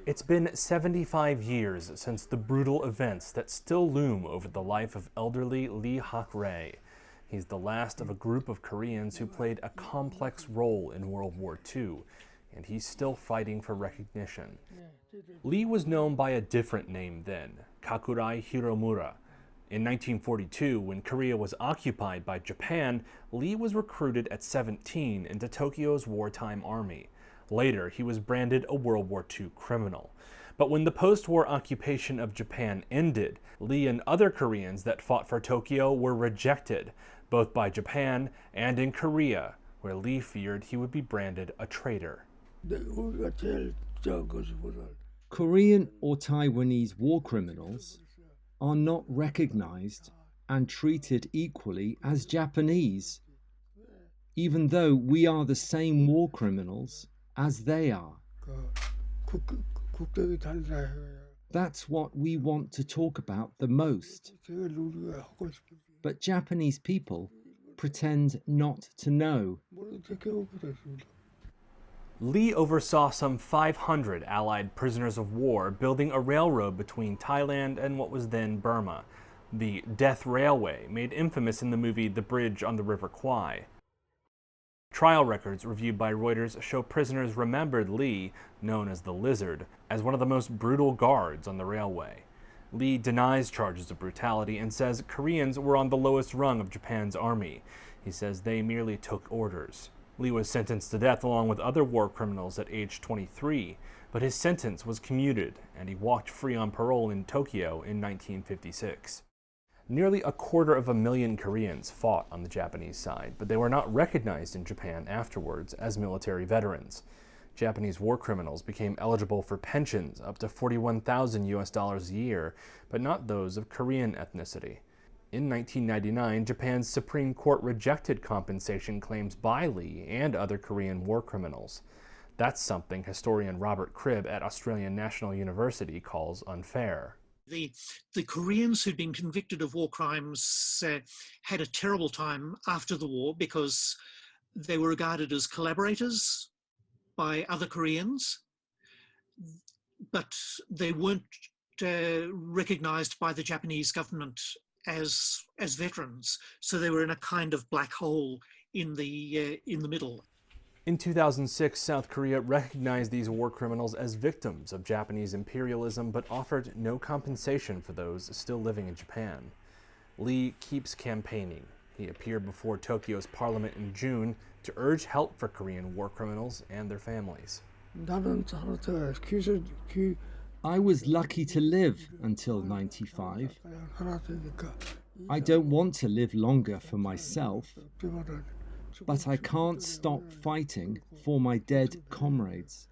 It's been 75 years since the brutal events that still loom over the life of elderly Lee Hak-rae. He's the last of a group of Koreans who played a complex role in World War II, and he's still fighting for recognition. Lee was known by a different name then, Kakurai Hiromura. In 1942, when Korea was occupied by Japan, Lee was recruited at 17 into Tokyo's wartime army. Later, he was branded a World War II criminal. But when the post-war occupation of Japan ended, Lee and other Koreans that fought for Tokyo were rejected, both by Japan and in Korea, where Lee feared he would be branded a traitor. Korean or Taiwanese war criminals are not recognized and treated equally as Japanese, even though we are the same war criminals as they are. That's what we want to talk about the most. But Japanese people pretend not to know. Lee oversaw some 500 Allied prisoners of war building a railroad between Thailand and what was then Burma, the Death Railway, made infamous in the movie The Bridge on the River Kwai. Trial records reviewed by Reuters show prisoners remembered Lee, known as the Lizard, as one of the most brutal guards on the railway. Lee denies charges of brutality and says Koreans were on the lowest rung of Japan's army. He says they merely took orders. Lee was sentenced to death along with other war criminals at age 23, but his sentence was commuted and he walked free on parole in Tokyo in 1956. Nearly 250,000 Koreans fought on the Japanese side, but they were not recognized in Japan afterwards as military veterans. Japanese war criminals became eligible for pensions up to $41,000 a year, but not those of Korean ethnicity. In 1999, Japan's Supreme Court rejected compensation claims by Lee and other Korean war criminals. That's something historian Robert Cribb at Australian National University calls unfair. The Koreans who'd been convicted of war crimes had a terrible time after the war because they were regarded as collaborators by other Koreans, but they weren't recognized by the Japanese government as veterans, so they were in a kind of black hole in the middle. In 2006, South Korea recognized these war criminals as victims of Japanese imperialism, but offered no compensation for those still living in Japan. Lee keeps campaigning. He appeared before Tokyo's parliament in June to urge help for Korean war criminals and their families. I was lucky to live until 95. I don't want to live longer for myself, but I can't stop fighting for my dead comrades.